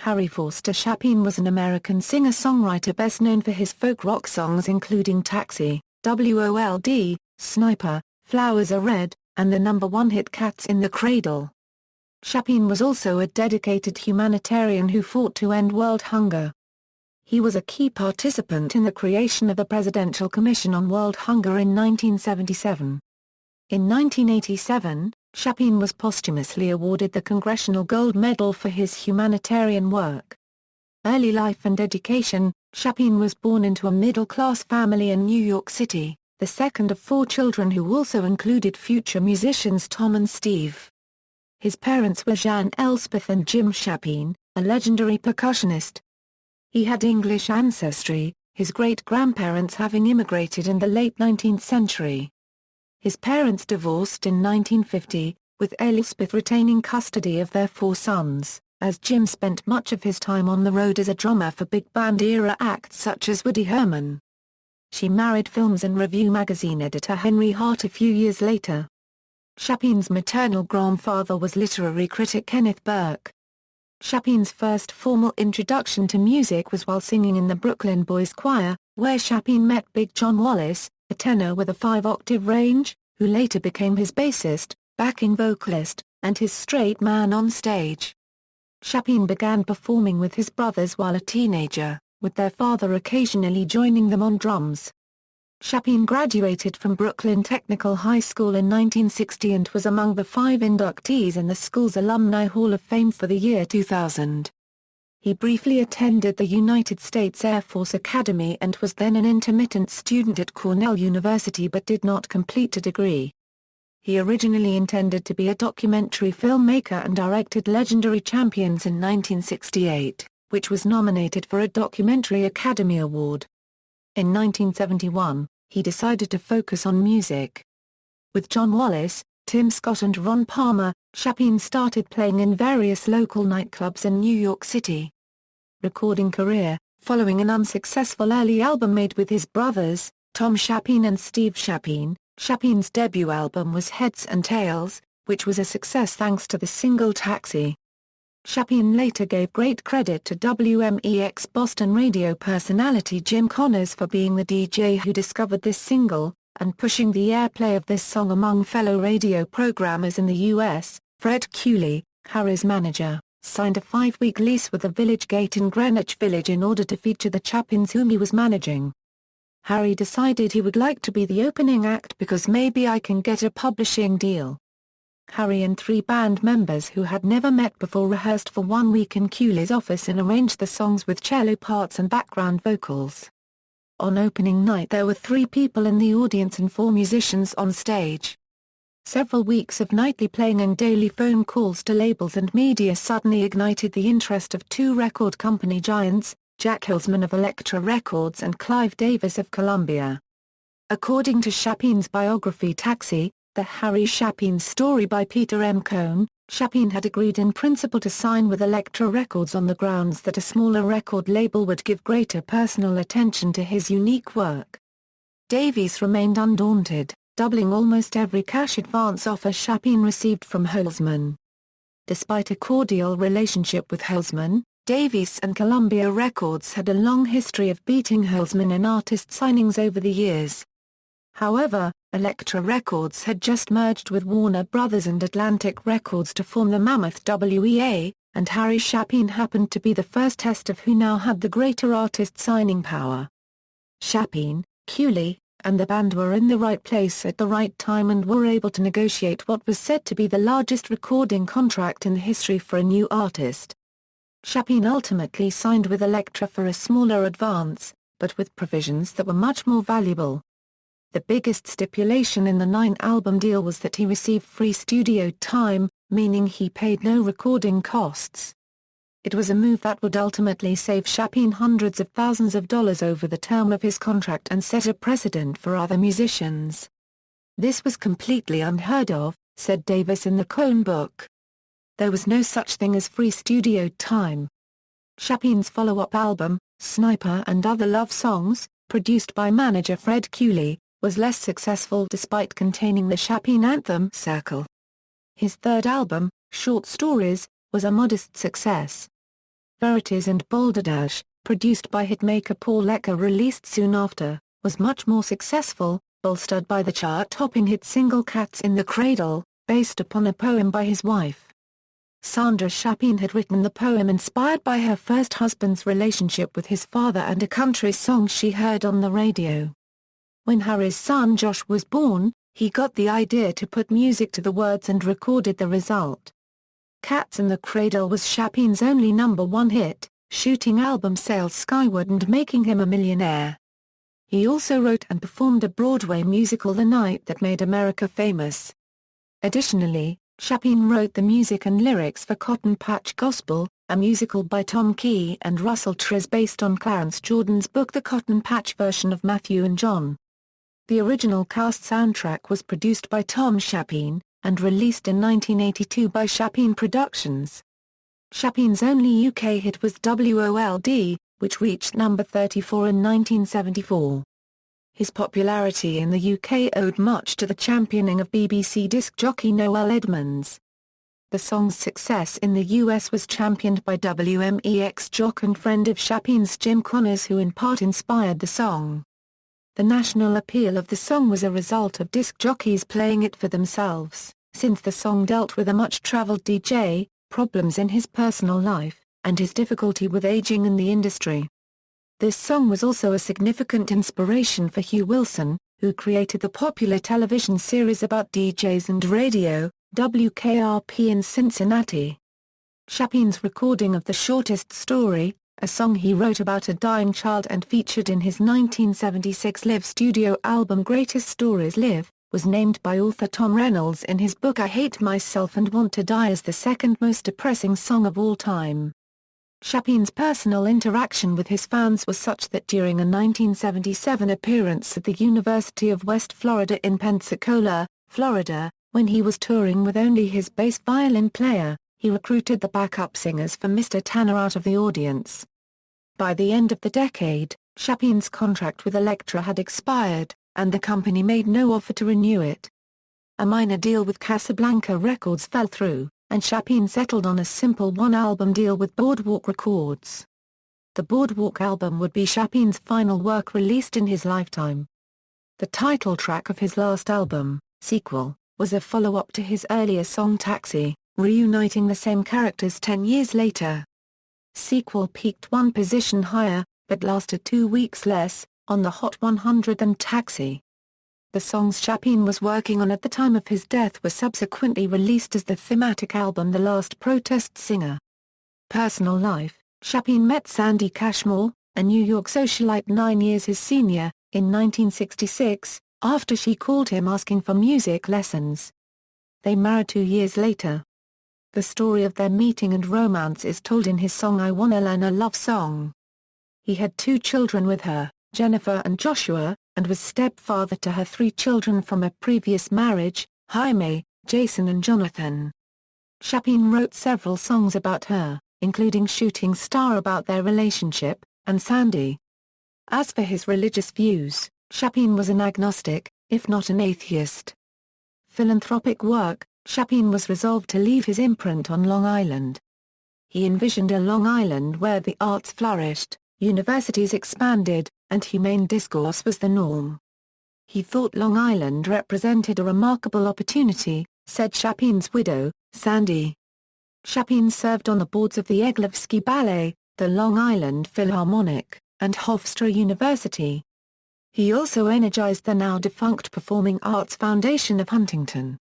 Harry Forster Chapin was an American singer-songwriter best known for his folk rock songs including Taxi, WOLD, Sniper, Flowers Are Red, and the #1 hit Cats in the Cradle. Chapin was also a dedicated humanitarian who fought to end world hunger. He was a key participant in the creation of the Presidential Commission on World Hunger in 1977. In 1987, Chapin was posthumously awarded the Congressional Gold Medal for his humanitarian work. Early life and education: Chapin was born into a middle-class family in New York City, the second of 4 children who also included future musicians Tom and Steve. His parents were Jean Elspeth and Jim Chapin, a legendary percussionist. He had English ancestry, his great-grandparents having immigrated in the late 19th century. His parents divorced in 1950, with Elspeth retaining custody of their 4 sons, as Jim spent much of his time on the road as a drummer for big band-era acts such as Woody Herman. She married Films and Review magazine editor Henry Hart a few years later. Chapin's maternal grandfather was literary critic Kenneth Burke. Chapin's first formal introduction to music was while singing in the Brooklyn Boys Choir, where Chapin met Big John Wallace, a tenor with a 5-octave range, who later became his bassist, backing vocalist, and his straight man on stage. Chapin began performing with his brothers while a teenager, with their father occasionally joining them on drums. Chapin graduated from Brooklyn Technical High School in 1960 and was among the 5 inductees in the school's Alumni Hall of Fame for the year 2000. He briefly attended the United States Air Force Academy and was then an intermittent student at Cornell University but did not complete a degree. He originally intended to be a documentary filmmaker and directed Legendary Champions in 1968, which was nominated for a Documentary Academy Award. In 1971, he decided to focus on music. With John Wallace, Tim Scott and Ron Palmer, Chapin started playing in various local nightclubs in New York City. Recording career: following an unsuccessful early album made with his brothers, Tom Chapin and Steve Chapin, Chapin's debut album was Heads and Tails, which was a success thanks to the single Taxi. Chapin later gave great credit to WMEX Boston radio personality Jim Connors for being the DJ who discovered this single, and pushing the airplay of this song among fellow radio programmers in the U.S. Fred Cooley, Harry's manager, signed a 5-week lease with the Village Gate in Greenwich Village in order to feature the Chapins whom he was managing. Harry decided he would like to be the opening act because maybe I can get a publishing deal. Harry and 3 band members who had never met before rehearsed for 1 week in Cooley's office and arranged the songs with cello parts and background vocals. On opening night there were 3 people in the audience and 4 musicians on stage. Several weeks of nightly playing and daily phone calls to labels and media suddenly ignited the interest of 2 record company giants, Jack Hilsman of Elektra Records and Clive Davis of Columbia. According to Chapin's biography Taxi, The Harry Chapin Story by Peter M. Cohn, Chapin had agreed in principle to sign with Elektra Records on the grounds that a smaller record label would give greater personal attention to his unique work. Davies remained undaunted, doubling almost every cash advance offer Chapin received from Hilsman. Despite a cordial relationship with Hilsman, Davies and Columbia Records had a long history of beating Hilsman in artist signings over the years. However, Elektra Records had just merged with Warner Brothers and Atlantic Records to form the mammoth WEA, and Harry Chapin happened to be the first test of who now had the greater artist signing power. Chapin, Cooley, and the band were in the right place at the right time and were able to negotiate what was said to be the largest recording contract in history for a new artist. Chapin ultimately signed with Elektra for a smaller advance, but with provisions that were much more valuable. The biggest stipulation in the 9-album deal was that he received free studio time, meaning he paid no recording costs. It was a move that would ultimately save Chapin hundreds of thousands of dollars over the term of his contract and set a precedent for other musicians. This was completely unheard of, said Davis in the Cohn book. There was no such thing as free studio time. Chapin's follow-up album, Sniper and Other Love Songs, produced by manager Fred Cooley, was less successful despite containing the Chapin anthem Circle. His third album, Short Stories, was a modest success. Verities and Balderdash, produced by hitmaker Paul Lecker, released soon after, was much more successful, bolstered by the chart-topping hit single Cats in the Cradle, based upon a poem by his wife. Sandra Chapin had written the poem inspired by her first husband's relationship with his father and a country song she heard on the radio. When Harry's son Josh was born, he got the idea to put music to the words and recorded the result. Cats in the Cradle was Chapin's only #1 hit, shooting album sales skyward and making him a millionaire. He also wrote and performed a Broadway musical The Night That Made America Famous. Additionally, Chapin wrote the music and lyrics for Cotton Patch Gospel, a musical by Tom Key and Russell Tres based on Clarence Jordan's book The Cotton Patch version of Matthew and John. The original cast soundtrack was produced by Tom Chapin, and released in 1982 by Chapin Productions. Chapin's only UK hit was WOLD, which reached number 34 in 1974. His popularity in the UK owed much to the championing of BBC disc jockey Noel Edmonds. The song's success in the US was championed by WME jock and friend of Chapin's Jim Connors, who in part inspired the song. The national appeal of the song was a result of disc jockeys playing it for themselves, since the song dealt with a much-traveled DJ, problems in his personal life, and his difficulty with aging in the industry. This song was also a significant inspiration for Hugh Wilson, who created the popular television series about DJs and radio, WKRP in Cincinnati. Chapin's recording of The Shortest Story, a song he wrote about a dying child and featured in his 1976 live studio album Greatest Stories Live, was named by author Tom Reynolds in his book I Hate Myself and Want to Die as the second most depressing song of all time. Chapin's personal interaction with his fans was such that during a 1977 appearance at the University of West Florida in Pensacola, Florida, when he was touring with only his bass violin player, he recruited the backup singers for Mr. Tanner out of the audience. By the end of the decade, Chapin's contract with Elektra had expired, and the company made no offer to renew it. A minor deal with Casablanca Records fell through, and Chapin settled on a simple one-album deal with Boardwalk Records. The Boardwalk album would be Chapin's final work released in his lifetime. The title track of his last album, Sequel, was a follow-up to his earlier song Taxi, reuniting the same characters 10 years later. Sequel peaked one position higher, but lasted 2 weeks less, on the Hot 100 than Taxi. The songs Chapin was working on at the time of his death were subsequently released as the thematic album The Last Protest Singer. Personal life: Chapin met Sandy Cashmore, a New York socialite 9 years his senior, in 1966, after she called him asking for music lessons. They married 2 years later. The story of their meeting and romance is told in his song I Wanna Learn a Love Song. He had 2 children with her, Jennifer and Joshua, and was stepfather to her 3 children from a previous marriage, Jaime, Jason and Jonathan. Chapin wrote several songs about her, including Shooting Star about their relationship, and Sandy. As for his religious views, Chapin was an agnostic, if not an atheist. Philanthropic work: Chapin was resolved to leave his imprint on Long Island. He envisioned a Long Island where the arts flourished, universities expanded, and humane discourse was the norm. He thought Long Island represented a remarkable opportunity, said Chapin's widow, Sandy. Chapin served on the boards of the Eglovsky Ballet, the Long Island Philharmonic, and Hofstra University. He also energized the now-defunct Performing Arts Foundation of Huntington.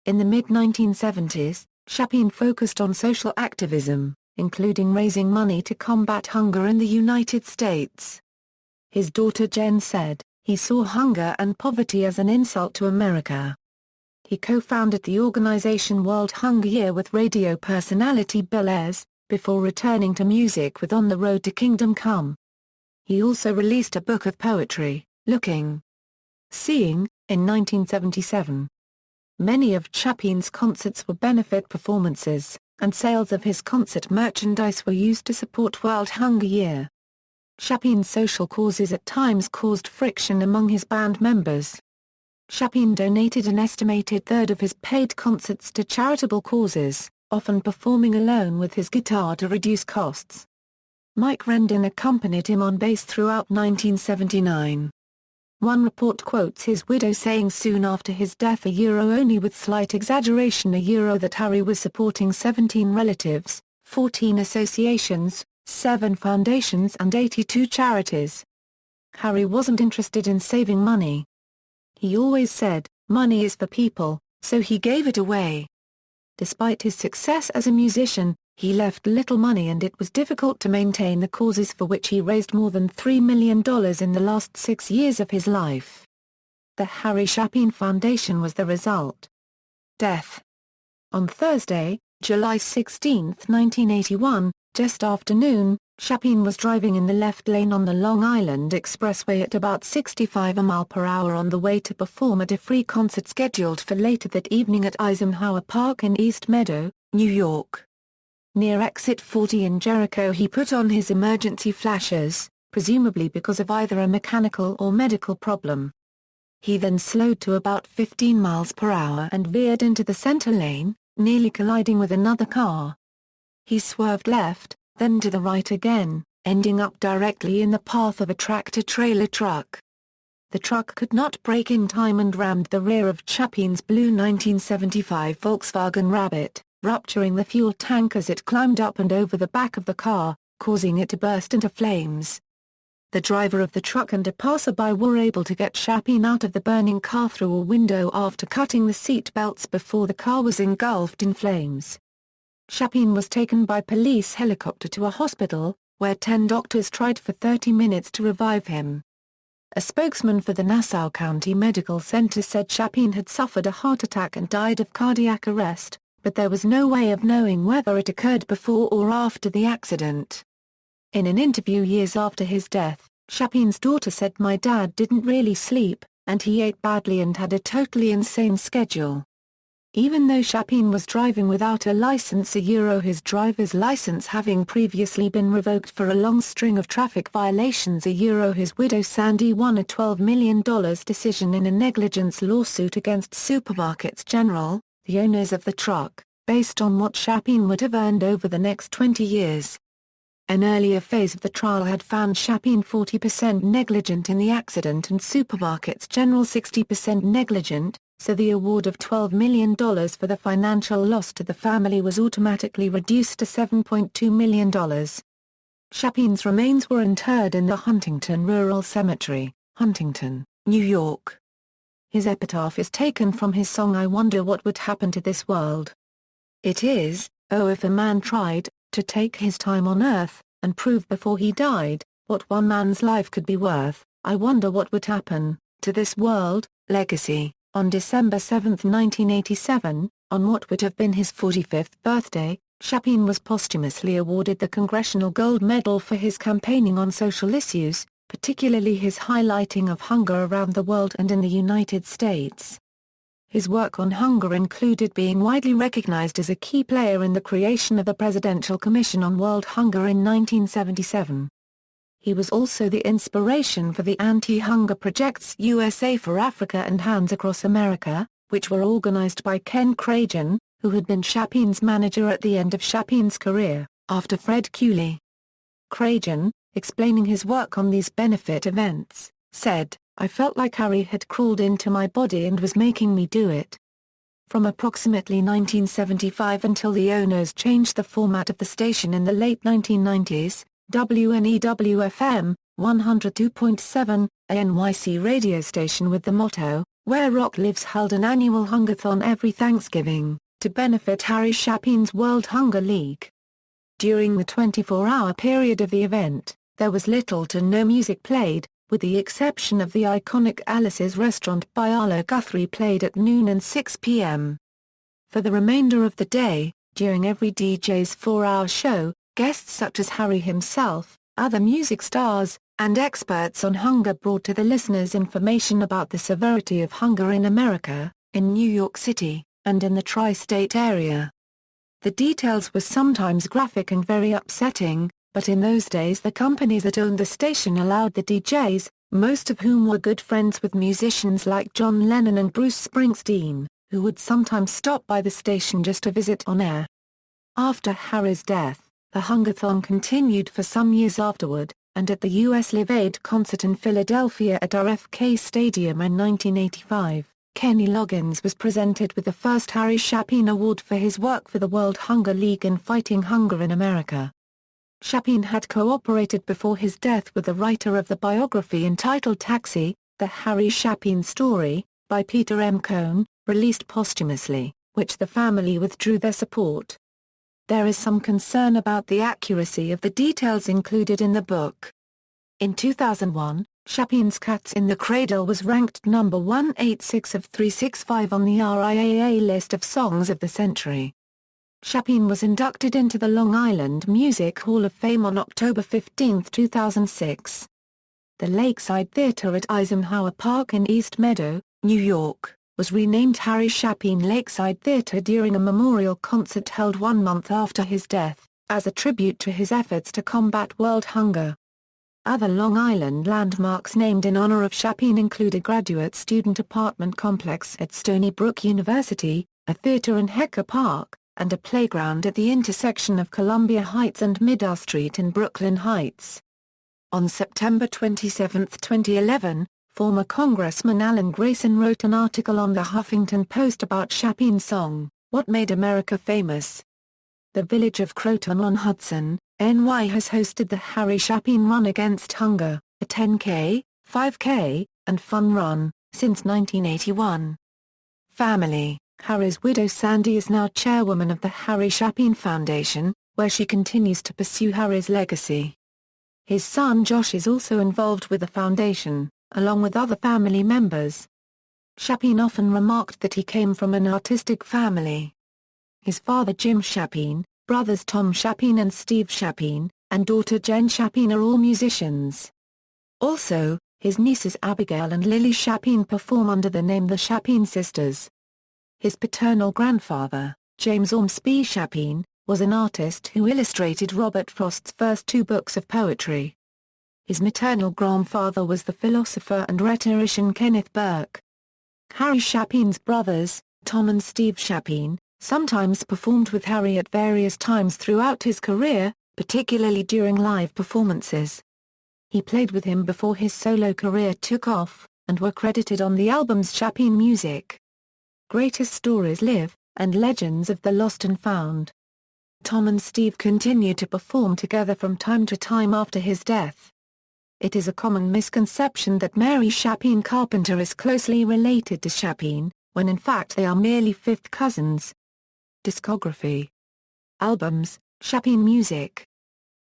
In the mid-1970s, Chapin focused on social activism, including raising money to combat hunger in the United States. His daughter Jen said, he saw hunger and poverty as an insult to America. He co-founded the organization World Hunger Year with radio personality Bill Ayers, before returning to music with On the Road to Kingdom Come. He also released a book of poetry, Looking, Seeing, in 1977. Many of Chapin's concerts were benefit performances, and sales of his concert merchandise were used to support World Hunger Year. Chapin's social causes at times caused friction among his band members. Chapin donated an estimated third of his paid concerts to charitable causes, often performing alone with his guitar to reduce costs. Mike Rendon accompanied him on bass throughout 1979. One report quotes his widow saying soon after his death only with slight exaggeration that Harry was supporting 17 relatives, 14 associations, 7 foundations and 82 charities. Harry wasn't interested in saving money. He always said, "Money is for people," so he gave it away. Despite his success as a musician, he left little money and it was difficult to maintain the causes for which he raised more than $3 million in the last 6 years of his life. The Harry Chapin Foundation was the result. Death. On Thursday, July 16, 1981, just after noon, Chapin was driving in the left lane on the Long Island Expressway at about 65 mph on the way to perform at a free concert scheduled for later that evening at Eisenhower Park in East Meadow, New York. Near exit 40 in Jericho he put on his emergency flashers, presumably because of either a mechanical or medical problem. He then slowed to about 15 mph and veered into the center lane, nearly colliding with another car. He swerved left, then to the right again, ending up directly in the path of a tractor-trailer truck. The truck could not brake in time and rammed the rear of Chapin's blue 1975 Volkswagen Rabbit, rupturing the fuel tank as it climbed up and over the back of the car, causing it to burst into flames. The driver of the truck and a passerby were able to get Chapin out of the burning car through a window after cutting the seat belts before the car was engulfed in flames. Chapin was taken by police helicopter to a hospital, where 10 doctors tried for 30 minutes to revive him. A spokesman for the Nassau County Medical Center said Chapin had suffered a heart attack and died of cardiac arrest, but there was no way of knowing whether it occurred before or after the accident. In an interview years after his death, Chapin's daughter said, "My dad didn't really sleep, and he ate badly and had a totally insane schedule." Even though Chapin was driving without a license, his driver's license having previously been revoked for a long string of traffic violations, his widow Sandy won a $12 million decision in a negligence lawsuit against Supermarkets General, the owners of the truck, based on what Chapin would have earned over the next 20 years. An earlier phase of the trial had found Chapin 40% negligent in the accident and Supermarkets General 60% negligent, so the award of $12 million for the financial loss to the family was automatically reduced to $7.2 million. Chapin's remains were interred in the Huntington Rural Cemetery, Huntington, New York. His epitaph is taken from his song "I Wonder What Would Happen to This World." It is, "Oh, if a man tried to take his time on earth, and prove before he died, what one man's life could be worth, I wonder what would happen to this world." Legacy. On December 7, 1987, on what would have been his 45th birthday, Chapin was posthumously awarded the Congressional Gold Medal for his campaigning on social issues, particularly his highlighting of hunger around the world and in the United States. His work on hunger included being widely recognized as a key player in the creation of the Presidential Commission on World Hunger in 1977. He was also the inspiration for the Anti-Hunger Projects USA for Africa and Hands Across America, which were organized by Ken Cradle, who had been Chapin's manager at the end of Chapin's career, after Fred Cooley. Cradle, explaining his work on these benefit events, said, "I felt like Harry had crawled into my body and was making me do it." From approximately 1975 until the owners changed the format of the station in the late 1990s, WNEW-FM, 102.7, a NYC radio station with the motto, "Where Rock Lives," held an annual hungathon every Thanksgiving, to benefit Harry Chapin's World Hunger League. During the 24-hour period of the event, there was little to no music played, with the exception of the iconic Alice's Restaurant by Arlo Guthrie played at noon and 6 p.m. For the remainder of the day, during every DJ's 4-hour show, guests such as Harry himself, other music stars, and experts on hunger brought to the listeners information about the severity of hunger in America, in New York City, and in the tri-state area. The details were sometimes graphic and very upsetting, but in those days the companies that owned the station allowed the DJs, most of whom were good friends with musicians like John Lennon and Bruce Springsteen, who would sometimes stop by the station just to visit on air. After Harry's death, The Hungathon continued for some years afterward, and at the U.S. Live Aid concert in Philadelphia at RFK Stadium in 1985, Kenny Loggins was presented with the first Harry Chapin Award for his work for the World Hunger League in fighting hunger in America. Chapin had cooperated before his death with the writer of the biography entitled Taxi, The Harry Chapin Story, by Peter M. Cohn, released posthumously, which the family withdrew their support. There is some concern about the accuracy of the details included in the book. In 2001, Chapin's Cats in the Cradle was ranked number 186 of 365 on the RIAA list of Songs of the Century. Chapin was inducted into the Long Island Music Hall of Fame on October 15, 2006. The Lakeside Theatre at Eisenhower Park in East Meadow, New York, was renamed Harry Chapin Lakeside Theatre during a memorial concert held 1 month after his death, as a tribute to his efforts to combat world hunger. Other Long Island landmarks named in honor of Chapin include a graduate student apartment complex at Stony Brook University, a theater in Hecker Park, and a playground at the intersection of Columbia Heights and Midar Street in Brooklyn Heights. On September 27, 2011, former Congressman Alan Grayson wrote an article on the Huffington Post about Chapin's song, What Made America Famous. The village of Croton-on-Hudson, NY has hosted the Harry Chapin Run Against Hunger, a 10K, 5K, and fun run, since 1981. Family. Harry's widow Sandy is now chairwoman of the Harry Chapin Foundation, where she continues to pursue Harry's legacy. His son Josh is also involved with the foundation, along with other family members. Chapin often remarked that he came from an artistic family. His father Jim Chapin, brothers Tom Chapin and Steve Chapin, and daughter Jen Chapin are all musicians. Also, his nieces Abigail and Lily Chapin perform under the name the Chapin Sisters. His paternal grandfather, James Ormsby Chapin, was an artist who illustrated Robert Frost's first 2 books of poetry. His maternal grandfather was the philosopher and rhetorician Kenneth Burke. Harry Chapin's brothers, Tom and Steve Chapin, sometimes performed with Harry at various times throughout his career, particularly during live performances. He played with him before his solo career took off, and were credited on the albums Chapin Music, Greatest Stories Live, and Legends of the Lost and Found. Tom and Steve continued to perform together from time to time after his death. It is a common misconception that Mary Chapin Carpenter is closely related to Chapin, when in fact they are merely fifth cousins. Discography. Albums, Chapin Music.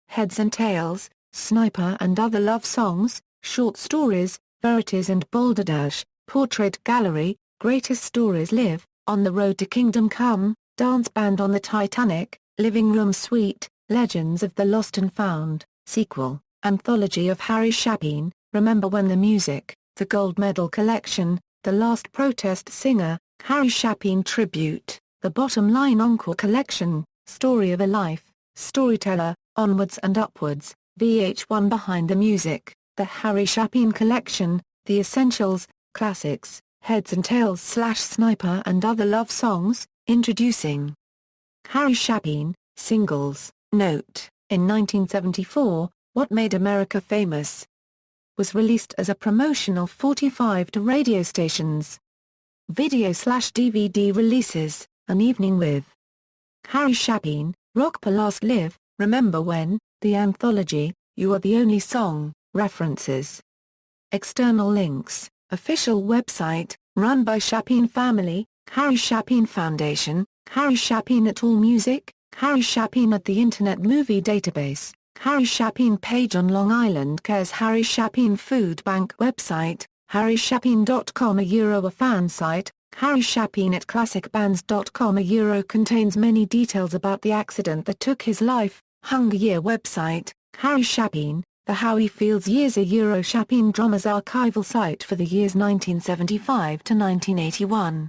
Heads and Tails, Sniper and Other Love Songs, Short Stories, Verities and Balderdash, Portrait Gallery, Greatest Stories Live, On the Road to Kingdom Come, Dance Band on the Titanic, Living Room Suite, Legends of the Lost and Found, Sequel, Anthology of Harry Chapin, Remember When the Music, The Gold Medal Collection, The Last Protest Singer, Harry Chapin Tribute, The Bottom Line Encore Collection, Story of a Life, Storyteller, Onwards and Upwards, VH1 Behind the Music, The Harry Chapin Collection, The Essentials, Classics, Heads and Tails / Sniper and Other Love Songs, Introducing Harry Chapin, Singles. Note, in 1974, What Made America Famous was released as a promotional 45 to radio stations. Video/DVD releases, An Evening with Harry Chapin, Rock Palast Live, Remember When, The Anthology, You Are the Only Song, References. External links, Official website, run by Chapin Family, Harry Chapin Foundation, Harry Chapin at All Music, Harry Chapin at the Internet Movie Database, Harry Chapin page on Long Island Cares, Harry Chapin Food Bank website, harrychapin.com, a fan site, Harry Chapin at classicbands.com, contains many details about the accident that took his life, Hunger Year website, Harry Chapin, The How He Feels Years, Chapin Drummers archival site for the years 1975 to 1981.